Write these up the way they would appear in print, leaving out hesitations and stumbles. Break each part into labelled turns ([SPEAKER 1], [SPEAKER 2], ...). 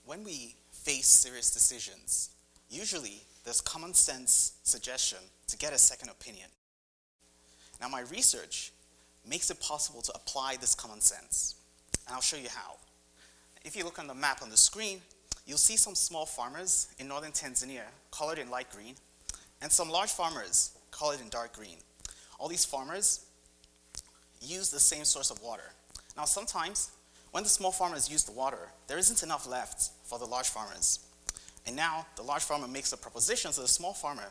[SPEAKER 1] when we face serious decisions, usually there's common sense suggestion to get a second opinion. Now, my research makes it possible to apply this common sense, and I'll show you how. If you look on the map on the screen, you'll see some small farmers in northern Tanzania, colored in light green, and some large farmers, colored in dark green. All these farmers use the same source of water. Now, sometimes, when the small farmers use the water, there isn't enough left for the large farmers. And now, the large farmer makes a proposition to the small farmer,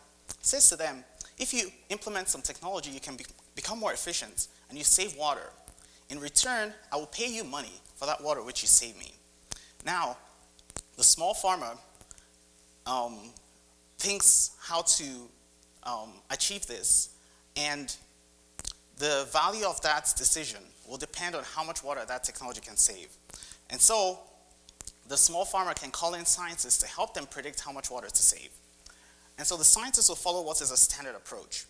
[SPEAKER 1] says to them, if you implement some technology, you can become more efficient, and you save water. In return, I will pay you money for that water which you save me. Now, the small farmer thinks how to achieve this, and the value of that decision will depend on how much water that technology can save. And so, the small farmer can call in scientists to help them predict how much water to save. And so the scientists will follow what is a standard approach.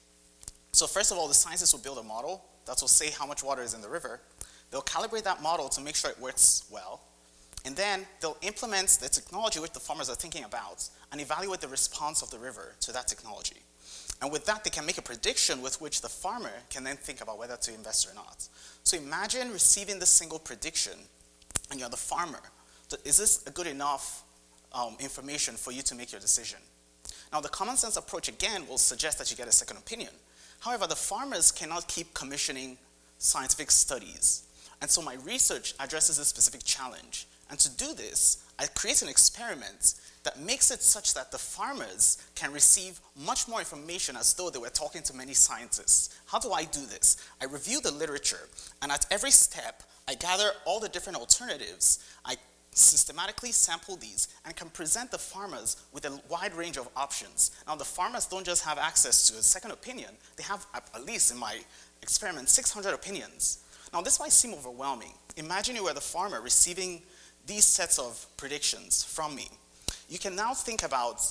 [SPEAKER 1] So first of all, the scientists will build a model that will say how much water is in the river. They'll calibrate that model to make sure it works well. And then they'll implement the technology which the farmers are thinking about and evaluate the response of the river to that technology. And with that, they can make a prediction with which the farmer can then think about whether to invest or not. So imagine receiving this single prediction, and you're the farmer. Is this a good enough information for you to make your decision? Now, the common sense approach, again, will suggest that you get a second opinion. However, the farmers cannot keep commissioning scientific studies. And so my research addresses this specific challenge. And to do this, I create an experiment that makes it such that the farmers can receive much more information as though they were talking to many scientists. How do I do this? I review the literature, and at every step, I gather all the different alternatives. I systematically sample these and can present the farmers with a wide range of options. Now, the farmers don't just have access to a second opinion, they have, at least in my experiment, 600 opinions. Now, this might seem overwhelming. Imagine you were the farmer receiving these sets of predictions from me. You can now think about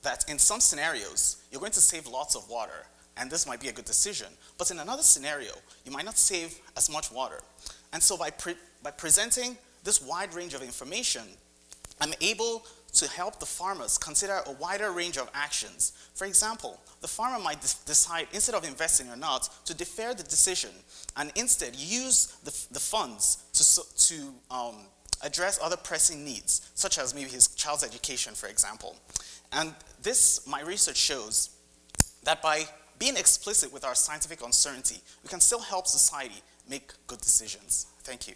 [SPEAKER 1] that in some scenarios, you're going to save lots of water, and this might be a good decision. But in another scenario, you might not save as much water. And so by presenting this wide range of information, I'm able to help the farmers consider a wider range of actions. For example, the farmer might decide, instead of investing or not, to defer the decision and instead use the funds to address other pressing needs, such as maybe his child's education, for example. And this, my research shows that by being explicit with our scientific uncertainty, we can still help society make good decisions. Thank you.